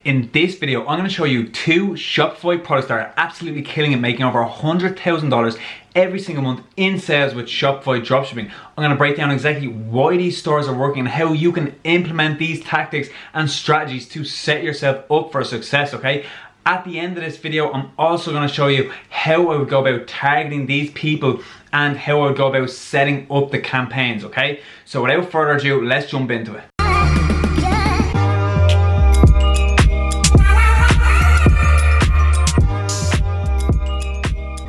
In this video, I'm going to show you 2 Shopify products that are absolutely killing it, making over $100,000 every single month in sales with Shopify Dropshipping. I'm going to break down exactly why these stores are working and how you can implement these tactics and strategies to set yourself up for success, okay? At the end of this video, I'm also going to show you how I would go about targeting these people and how I would go about setting up the campaigns, okay? So without further ado, let's jump into it.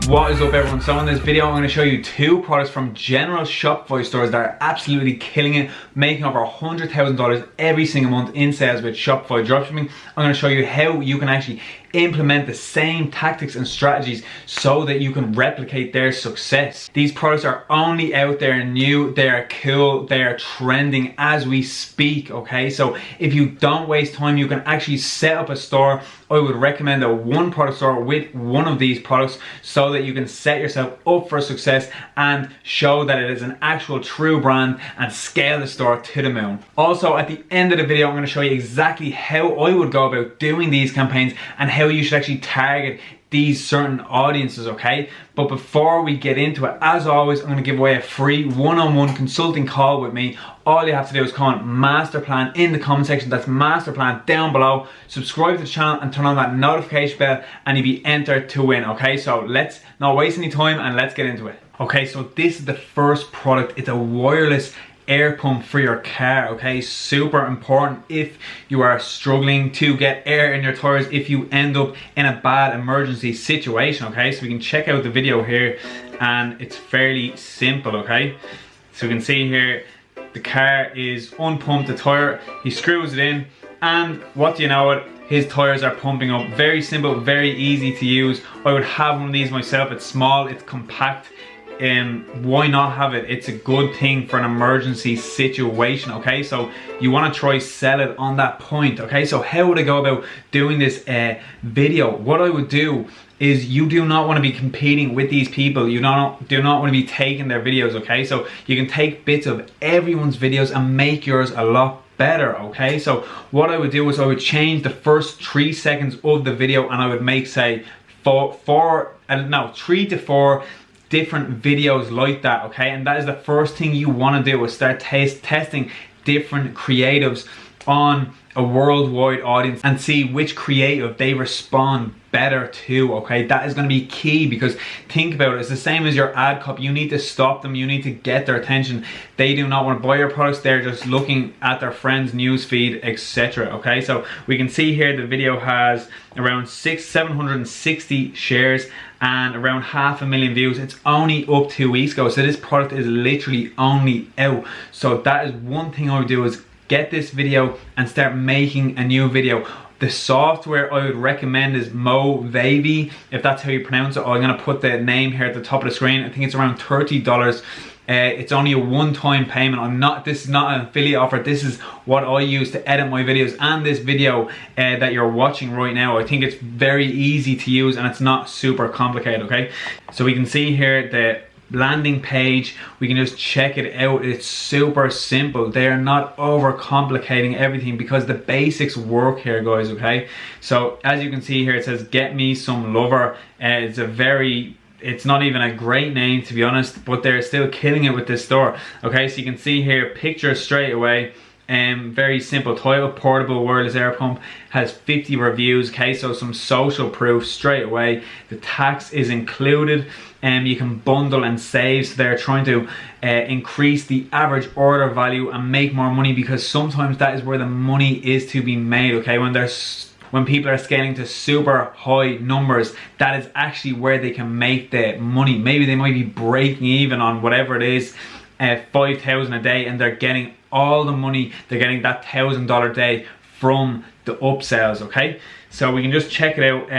What is up everyone? So in this video I'm going to show you 2 products from general Shopify stores that are absolutely killing it, making over $100,000 every single month in sales with Shopify Dropshipping. I'm going to show you how you can actually implement the same tactics and strategies so that you can replicate their success. These products are only out there new, they are cool, they are trending as we speak, okay? So if you don't waste time, you can actually set up a store. I would recommend a 1 product store with one of these products so that you can set yourself up for success and show that it is an actual true brand and scale the store to the moon. Also, at the end of the video, I'm going to show you exactly how I would go about doing these campaigns and how you should actually target these certain audiences, okay? But before we get into it, as always, I'm going to give away a free one-on-one consulting call with me. All you have to do is comment Masterplan in the comment section. That's Masterplan down below. Subscribe to the channel and turn on that notification bell and you'll be entered to win, okay? So let's not waste any time and let's get into it. Okay, so this is the first product. It's a wireless air pump for your car, okay? Super important if you are struggling to get air in your tires if you end up in a bad emergency situation, okay? So we can check out the video here and it's fairly simple, okay? So we can see here the car is unpumped, the tire, he screws it in and what do you know it, his tires are pumping up. Very simple, very easy to use. I would have one of these myself. It's small, it's compact. Why not have it? It's a good thing for an emergency situation, okay? So you want to try sell it on that point, okay? So how would I go about doing this video? What I would do is you do not want to be competing with these people. You do not want to be taking their videos, okay? So you can take bits of everyone's videos and make yours a lot better, okay? So what I would do is I would change the first 3 seconds of the video and I would make, say, 3 to 4 different videos like that, okay? And that is the first thing you want to do, is start testing different creatives on a worldwide audience and see which creative they respond better to, okay? That is going to be key, because think about it, it's the same as your ad copy. You need to stop them, you need to get their attention. They do not want to buy your products, they're just looking at their friends' news feed, etc. okay? So we can see here the video has around 760 shares and around 500,000 views. It's only up 2 weeks ago, so this product is literally only out. So that is one thing I would do, is get this video and start making a new video. The software I would recommend is Movavi, if that's how you pronounce it. I'm going to put the name here at the top of the screen. I think it's around $30. It's only a one-time payment. This is not an affiliate offer. This is what I use to edit my videos, and this video that you're watching right now. I think it's very easy to use and it's not super complicated, okay? So we can see here the landing page. We can just check it out. It's super simple. They are not over complicating everything because the basics work here, guys, okay? So as you can see here, it says get me some lover. It's not even a great name, to be honest, but they're still killing it with this store, okay? So you can see here picture straight away. Very simple title, portable wireless air pump, has 50 reviews, okay? So some social proof straight away. The tax is included, and you can bundle and save. So they're trying to increase the average order value and make more money, because sometimes that is where the money is to be made, okay? When people are scaling to super high numbers, that is actually where they can make the money. Maybe they might be breaking even on whatever it is, 5,000 a day, and they're getting all the money. They're getting that $1,000 day from the upsells, okay? So we can just check it out.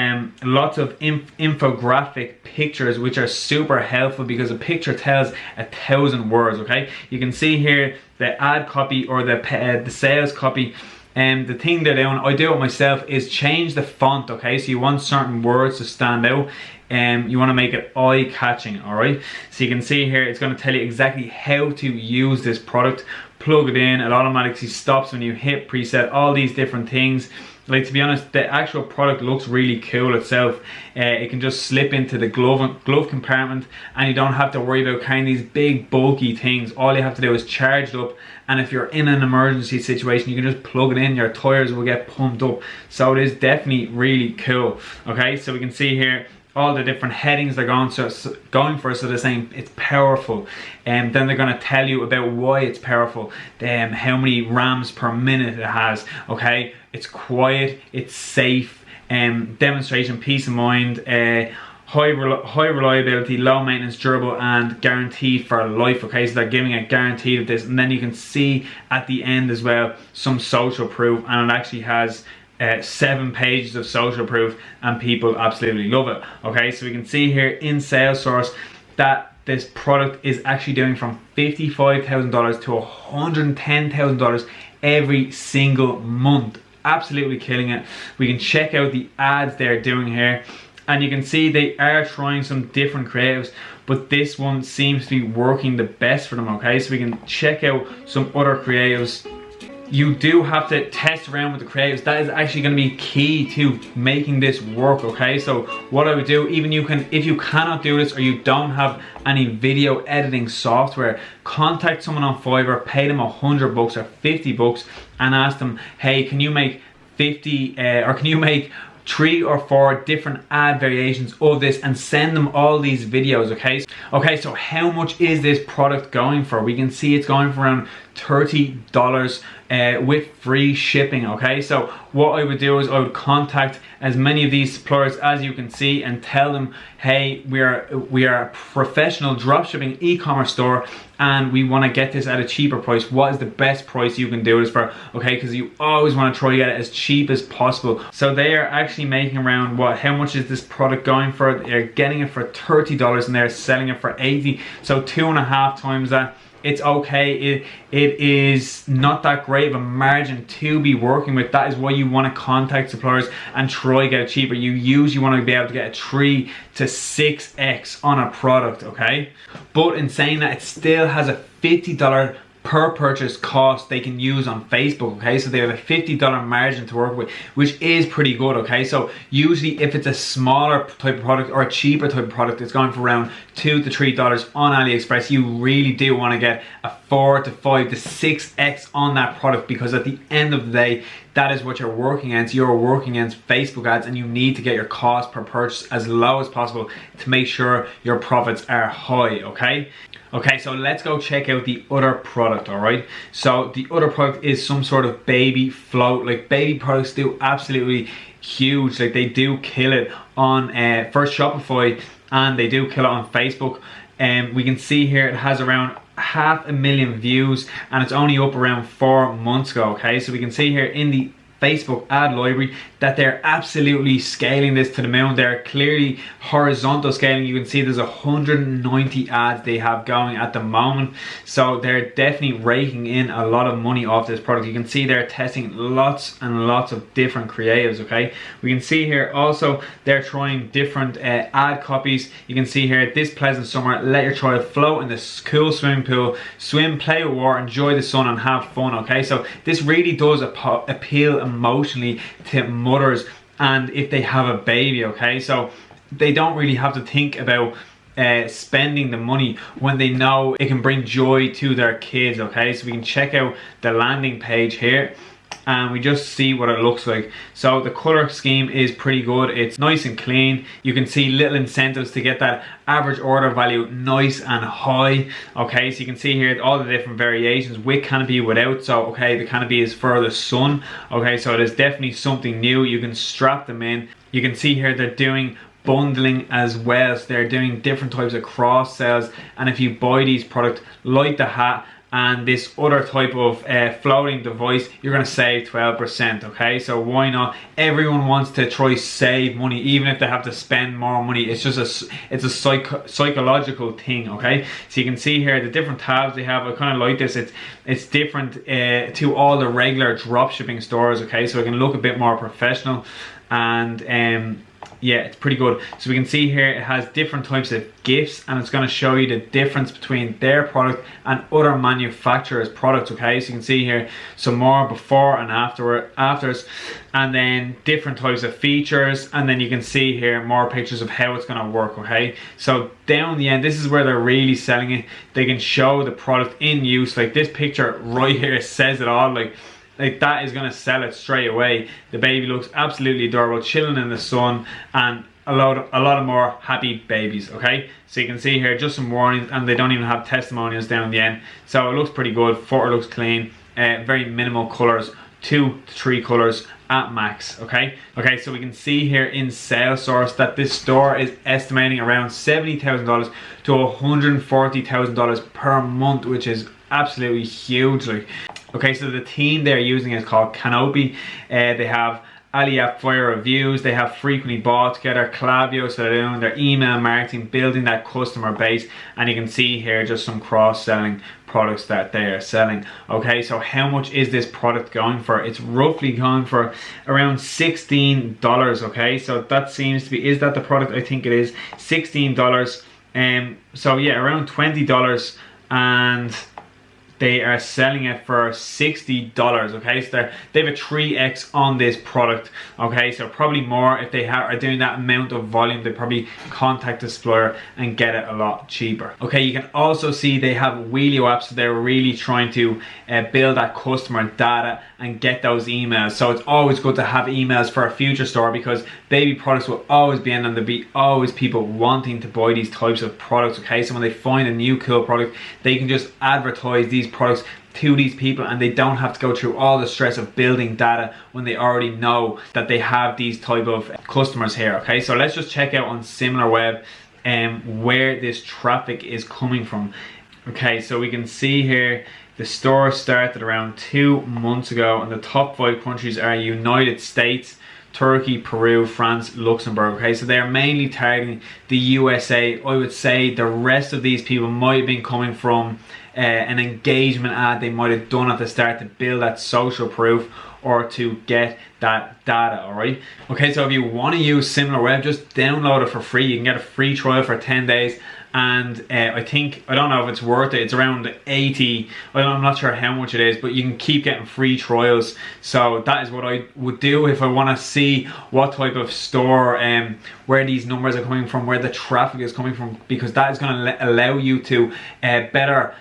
Lots of infographic pictures, which are super helpful because a picture tells 1,000 words, okay? You can see here the ad copy or the sales copy. The thing they're doing, I do it myself, is change the font, okay? So you want certain words to stand out. You want to make it eye-catching, alright? So you can see here, it's going to tell you exactly how to use this product. Plug it in, it automatically stops when you hit preset, all these different things. like, to be honest, the actual product looks really cool itself. It can just slip into the glove compartment, and you don't have to worry about carrying these big bulky things. All you have to do is charge it up, and if you're in an emergency situation, you can just plug it in, your tires will get pumped up. So it is definitely really cool. Okay, so we can see here all the different headings they're going for. So they're saying it's powerful, and then they're going to tell you about why it's powerful, how many rams per minute it has. Okay, it's quiet, it's safe, demonstration, peace of mind, high reliability, low maintenance, durable, and guaranteed for life. Okay, so they're giving a guaranteed of this. And then you can see at the end as well some social proof, and it actually has 7 pages of social proof, and people absolutely love it. Okay, so we can see here in sales source that this product is actually doing from $55,000 to $110,000 every single month. Absolutely killing it. We can check out the ads they're doing here, and you can see they are trying some different creatives, but this one seems to be working the best for them. Okay, so we can check out some other creatives. You do have to test around with the creatives. That is actually going to be key to making this work. Okay, so what I would do, even if you cannot do this or you don't have any video editing software, contact someone on Fiverr, pay them $100 or $50 and ask them, hey, can you make 50 or can you make 3 or 4 different ad variations of this, and send them all these videos. Okay, so how much is this product going for? We can see it's going for around $30 with free shipping. Okay, so what I would do is I would contact as many of these suppliers as you can see and tell them, hey, we are a professional dropshipping e-commerce store, and we want to get this at a cheaper price. What is the best price you can do this for? Okay, because you always want to try to get it as cheap as possible. So they are actually making around, how much is this product going for? They're getting it for $30 and they're selling it for $80. So 2.5 times that. It's okay. It is not that great of a margin to be working with. That is why you want to contact suppliers and try to get it cheaper. You usually want to be able to get a 3 to 6x on a product. Okay, but in saying that, it still has a $50 per purchase cost they can use on Facebook. Okay, so they have a $50 margin to work with, which is pretty good. Okay, so usually if it's a smaller type of product or a cheaper type of product, it's going for around $2 to $3 on AliExpress. You really do want to get a 4 to 5 to 6x on that product, because at the end of the day, that is what you're working against. You're working against Facebook ads, and you need to get your cost per purchase as low as possible to make sure your profits are high. Okay, so let's go check out the other product. All right, so the other product is some sort of baby float. Like, baby products do absolutely huge. Like, they do kill it on first Shopify, and they do kill it on Facebook. And we can see here it has around 500,000 views, and it's only up around 4 months ago. Okay, so we can see here in the Facebook ad library that they're absolutely scaling this to the moon. They're clearly horizontal scaling. You can see there's 190 ads they have going at the moment, so they're definitely raking in a lot of money off this product. You can see they're testing lots and lots of different creatives. Okay, we can see here also they're trying different ad copies. You can see here, this pleasant summer, let your child float in the cool swimming pool, swim, play with water, enjoy the sun, and have fun. Okay, so this really does appeal emotionally to mothers, and if they have a baby. Okay, so they don't really have to think about spending the money when they know it can bring joy to their kids. Okay, so we can check out the landing page here, and we just see what it looks like. So the color scheme is pretty good. It's nice and clean. You can see little incentives to get that average order value nice and high. Okay, so you can see here all the different variations with canopy, without. So okay, the canopy is for the sun. Okay, so it is definitely something new. You can strap them in. You can see here they're doing bundling as well, so they're doing different types of cross sales. And if you buy these products like the hat and this other type of floating device, you're going to save 12%. Okay, so why not? Everyone wants to try save money, even if they have to spend more money. It's just a psychological thing. Okay, so you can see here the different tabs they have. I kind of like this. It's different to all the regular dropshipping stores. Okay, so it can look a bit more professional, and Yeah, it's pretty good. So we can see here it has different types of gifts, and it's going to show you the difference between their product and other manufacturers' products. Okay, so you can see here some more before and afters, and then different types of features, and then you can see here more pictures of how it's going to work. Okay, so down the end, this is where they're really selling it. They can show the product in use. Like this picture right here says it all. Like that is going to sell it straight away. The baby looks absolutely adorable, chilling in the sun, and a lot of more happy babies. Okay, so you can see here just some warnings, and they don't even have testimonials down the end. So it looks pretty good. Footer looks clean. Very minimal colors, 2 to 3 colors at max. Okay, so we can see here in sales source that this store is estimating around $70,000 to $140,000 per month, which is absolutely huge. Like, okay, so the team they're using is called Canopy. They have Aliyah Fire Reviews, they have Frequently Bought Together, Clavio, so they're doing their email marketing, building that customer base, and you can see here just some cross-selling products that they are selling. Okay, so how much is this product going for? It's roughly going for around $16. Okay, so that seems to be, is that the product? I think it is $16. So yeah, around $20, and they are selling it for $60. Okay, so they have a 3x on this product. Okay, so probably more if they are doing that amount of volume. They probably contact the supplier and get it a lot cheaper. Okay, you can also see they have Wheelio apps. So they're really trying to build that customer data and get those emails. So it's always good to have emails for a future store, because baby products will always be in, and there'll be always people wanting to buy these types of products. Okay, so when they find a new cool product, they can just advertise these products to these people, and they don't have to go through all the stress of building data when they already know that they have these type of customers here. Okay, so let's just check out on SimilarWeb where this traffic is coming from. Okay, so we can see here the store started around 2 months ago, and the top 5 countries are United States, Turkey, Peru, France, Luxembourg. Okay, so they're mainly targeting the USA. I would say the rest of these people might have been coming from an engagement ad they might have done at the start to build that social proof or to get that data. All right, okay, so if you want to use SimilarWeb, just download it for free. You can get a free trial for 10 days, and I don't know if it's worth it. It's around 80. I'm not sure how much it is, but you can keep getting free trials. So that is what I would do if I want to see what type of store, where these numbers are coming from, where the traffic is coming from, because that is going to allow you to better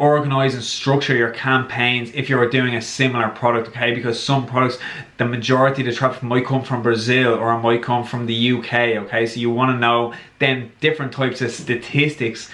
organize and structure your campaigns if you're doing a similar product. Okay, because some products, the majority of the traffic might come from Brazil or it might come from the UK. Okay, so you want to know then different types of statistics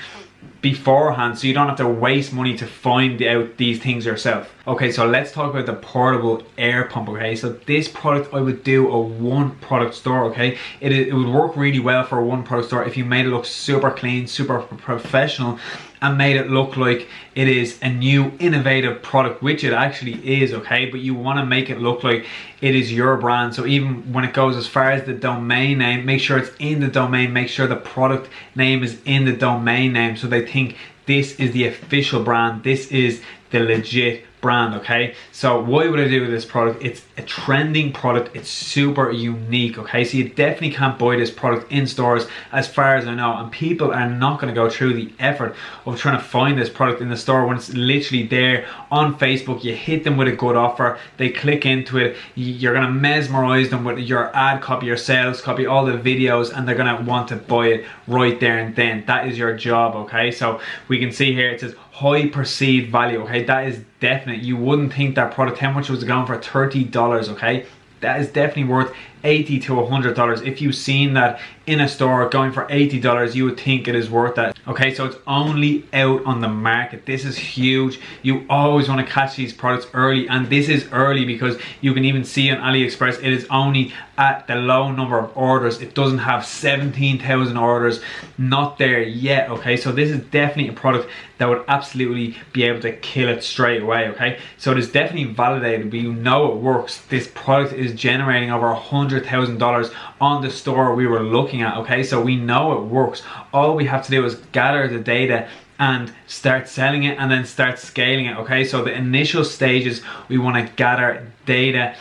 beforehand, so you don't have to waste money to find out these things yourself. Okay, so let's talk about the portable air pump. Okay, so this product I would do a one product store. Okay, it would work really well for a one product store if you made it look super clean, super professional, and made it look like it is a new innovative product, which it actually is. Okay, but you want to make it look like it is your brand. So even when it goes as far as the domain name, make sure it's in the domain, make sure the product name is in the domain name, so they think this is the official brand, this is the legit brand. Okay, so what would I do with this product? It's a trending product, it's super unique. Okay, so you definitely can't buy this product in stores as far as I know, and people are not going to go through the effort of trying to find this product in the store when it's literally there on Facebook. You hit them with a good offer, they click into it, you're going to mesmerize them with your ad copy, your sales copy, all the videos, and they're going to want to buy it right there and then. That is your job. Okay, so we can see here it says high perceived value. Okay, that is definite. You wouldn't think that product, how much was it going for? $30. Okay, that is definitely worth $80 to $100. If you've seen that in a store going for $80, you would think it is worth that. Okay, so it's only out on the market. This is huge. You always want to catch these products early, and this is early because you can even see on AliExpress it is only at the low number of orders. It doesn't have 17,000 orders, not there yet. Okay, so this is definitely a product that would absolutely be able to kill it straight away. Okay, so it is definitely validated, but you know it works. This product is generating over $100,000 on the store we were looking at. Okay, so we know it works. All we have to do is gather the data and start selling it, and then start scaling it. Okay, so the initial stages, we want to gather data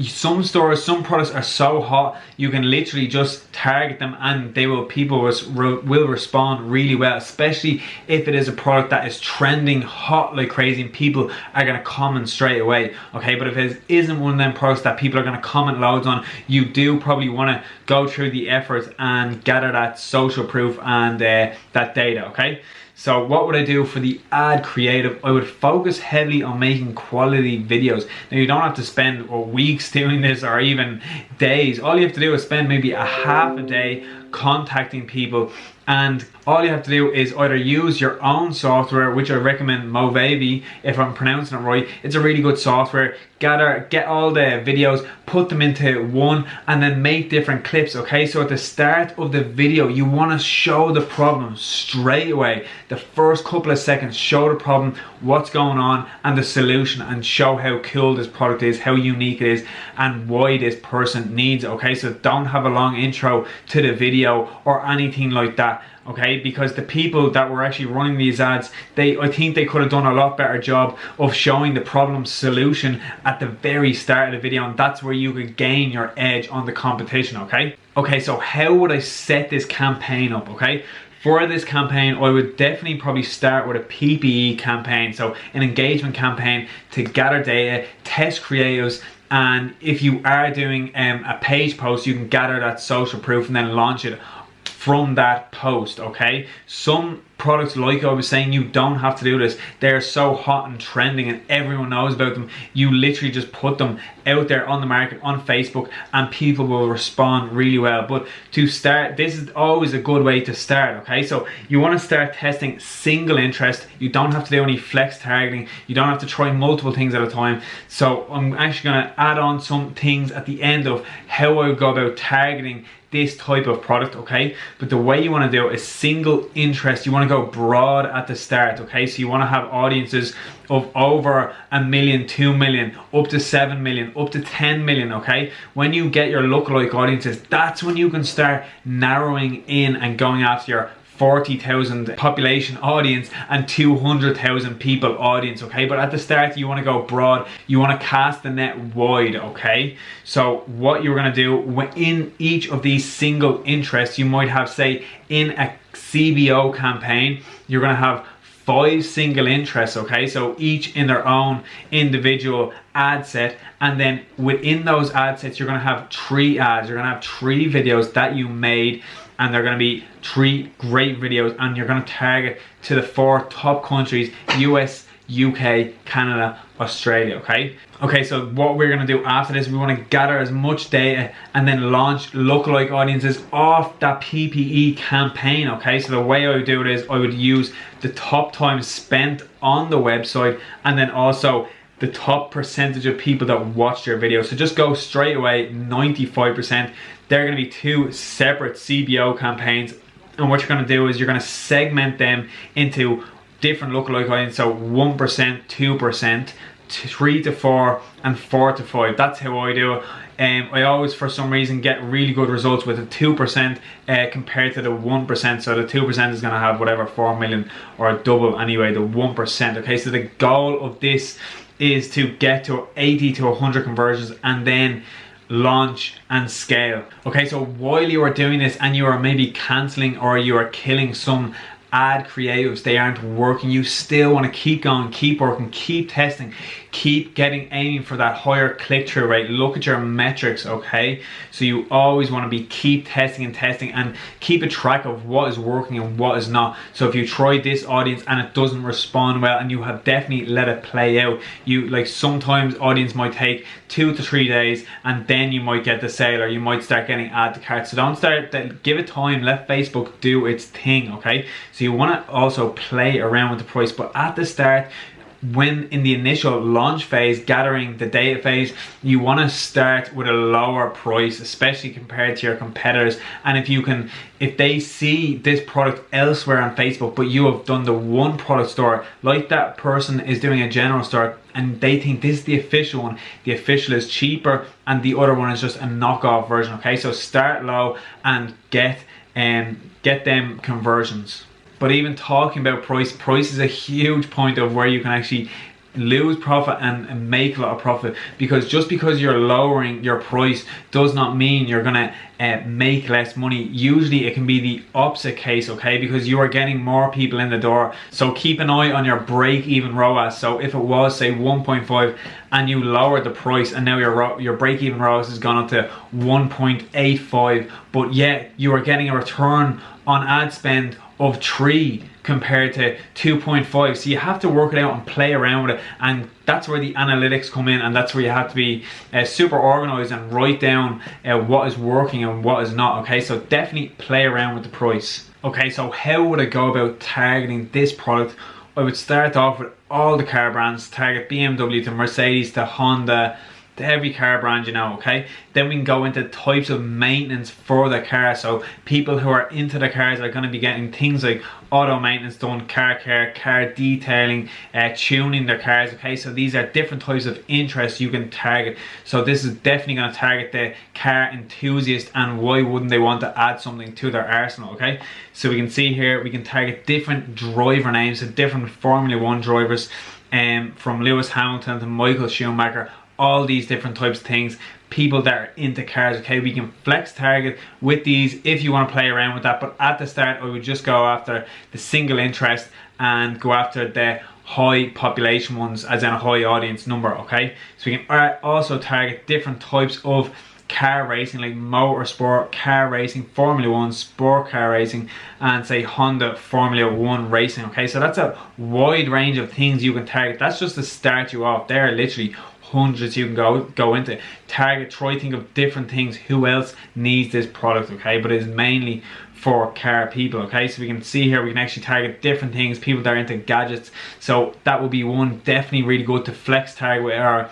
Some stores, some products are so hot, you can literally just target them and people will respond really well, especially if it is a product that is trending hot like crazy and people are going to comment straight away, okay? But if it isn't one of them products that people are going to comment loads on, you do probably want to go through the efforts and gather that social proof and that data, okay? So what would I do for the ad creative? I would focus heavily on making quality videos. Now you don't have to spend weeks doing this or even days. All you have to do is spend maybe a half a day contacting people, and all you have to do is either use your own software, which I recommend, Movavi, if I'm pronouncing it right. It's a really good software. Get all the videos, put them into one, and then make different clips, okay? So at the start of the video, you want to show the problem straight away. The first couple of seconds, show the problem, what's going on, and the solution, and show how cool this product is, how unique it is, and why this person needs it, okay? So don't have a long intro to the video or anything like that, okay? Because the people that were actually running these ads, I think they could have done a lot better job of showing the problem solution at the very start of the video, and that's where you could gain your edge on the competition, okay? Okay, so how would I set this campaign up, okay? For this campaign, I would definitely probably start with a PPE campaign, so an engagement campaign to gather data, test creatives, and if you are doing a page post, you can gather that social proof and then launch it from that post, okay? Some products, like I was saying, you don't have to do this. They're so hot and trending and everyone knows about them. You literally just put them out there on the market on Facebook and people will respond really well. But to start, this is always a good way to start, okay? So you want to start testing single interest. You don't have to do any flex targeting. You don't have to try multiple things at a time. So I'm actually going to add on some things at the end of how I would go about targeting this type of product, okay? But the way you want to do it is single interest. You want to go broad at the start, okay? So you want to have audiences of over 1 million, 2 million, up to 7 million, up to 10 million, okay? When you get your lookalike audiences, that's when you can start narrowing in and going after your 40,000 population audience and 200,000 people audience, okay? But at the start, you want to go broad. You want to cast the net wide, okay? So what you're going to do in each of these single interests, you might have, say, in a CBO campaign, you're going to have 5 single interests, okay? So each in their own individual ad set, and then within those ad sets, you're going to have 3 ads. You're going to have 3 videos that you made, and they're going to be 3 great videos, and you're going to target to the 4 top countries: US, UK, Canada, Australia, okay? Okay, so what we're going to do after this, we want to gather as much data and then launch lookalike audiences off that PPE campaign, okay? So the way I would do it is I would use the top time spent on the website and then also the top percentage of people that watched your video. So just go straight away, 95%. They're going to be 2 separate CBO campaigns, and what you're going to do is you're going to segment them into different lookalike audience. So 1%, 2%, 3 to 4, and 4 to 5. That's how I do it. I always, for some reason, get really good results with the 2% compared to the 1%. So the 2% is going to have whatever 4 million or double anyway the 1%. Okay, so the goal of this is to get to 80 to 100 conversions and then launch and scale. Okay, so while you are doing this and you are maybe cancelling or you are killing some ad creatives, they aren't working, you still want to keep going, keep working, keep testing, keep aiming for that higher click-through rate. Look at your metrics, okay? So you always want to be keep testing and keep a track of what is working and what is not. So if you try this audience and it doesn't respond well and you have definitely let it play out, you like sometimes audience might take 2 to 3 days and then you might get the sale or you might start getting add to cart. So don't start, give it time, let Facebook do its thing, okay? So you want to also play around with the price, but at the start, when in the initial launch phase, gathering the data phase, you want to start with a lower price, especially compared to your competitors. And if they see this product elsewhere on Facebook, but you have done the one product store, like that person is doing a general store, and they think this is the official one, the official is cheaper and the other one is just a knockoff version, okay? So start low and get them conversions. But even talking about price is a huge point of where you can actually lose profit and make a lot of profit, because just because you're lowering your price does not mean you're gonna make less money. Usually it can be the opposite case, okay, because you are getting more people in the door. So keep an eye on your break-even ROAS. So if it was say 1.5 and you lowered the price and now your break-even ROAS has gone up to 1.85, but yet you are getting a return on ad spend of 3 compared to 2.5. So you have to work it out and play around with it, and that's where the analytics come in, and that's where you have to be super organized and write down what is working and what is not, okay? So definitely play around with the price. Okay, so how would I go about targeting this product? I would start off with all the car brands, target BMW to Mercedes to Honda, to every car brand, you know, okay? Then we can go into types of maintenance for the car. So people who are into the cars are going to be getting things like auto maintenance done, car care, car detailing, tuning their cars, okay? So these are different types of interests you can target. So this is definitely going to target the car enthusiast, and why wouldn't they want to add something to their arsenal, okay? So we can see here, we can target different driver names, so different Formula 1 drivers, from Lewis Hamilton to Michael Schumacher, all these different types of things, people that are into cars, okay? We can flex target with these if you want to play around with that, but at the start I would just go after the single interest and go after the high population ones, as in a high audience number, okay? So we can also target different types of car racing, like motorsport, car racing, Formula 1, sport car racing, and say Honda Formula 1 racing, okay? So that's a wide range of things you can target. That's just to start you off. There are literally hundreds you can go into. Target, try think of different things. Who else needs this product, okay? But it's mainly for car people, okay? So we can see here, we can actually target different things, people that are into gadgets. So that would be one definitely really good to flex target with, or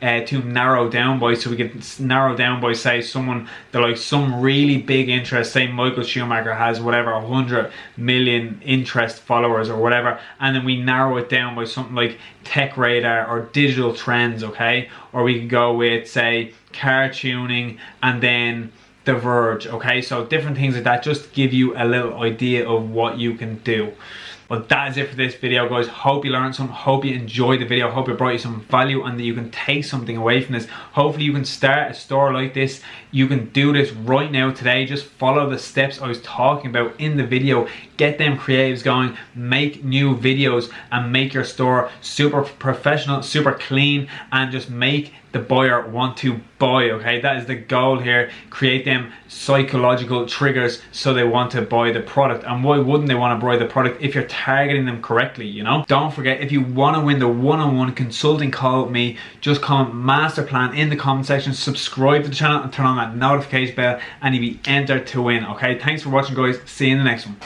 to narrow down by. So we can narrow down by, say, someone that like some really big interest, say Michael Schumacher has whatever 100 million interest followers or whatever, and then we narrow it down by something like tech radar or digital trends, okay? Or we could go with, say, car tuning and then The Verge, okay? So different things like that, just to give you a little idea of what you can do. Well, that is it for this video, guys. Hope you learned something, hope you enjoyed the video, hope it brought you some value and that you can take something away from this. Hopefully you can start a store like this. You can do this right now today. Just follow the steps I was talking about in the video. Get them creatives going, make new videos, and make your store super professional, super clean, and just make the buyer want to buy, okay? That is the goal here. Create them psychological triggers so they want to buy the product. And why wouldn't they want to buy the product if you're targeting them correctly, you know? Don't forget, if you want to win the one-on-one consulting call with me, just comment master plan in the comment section, subscribe to the channel and turn on that notification bell, and you'll be entered to win, okay? Thanks for watching, guys. See you in the next one.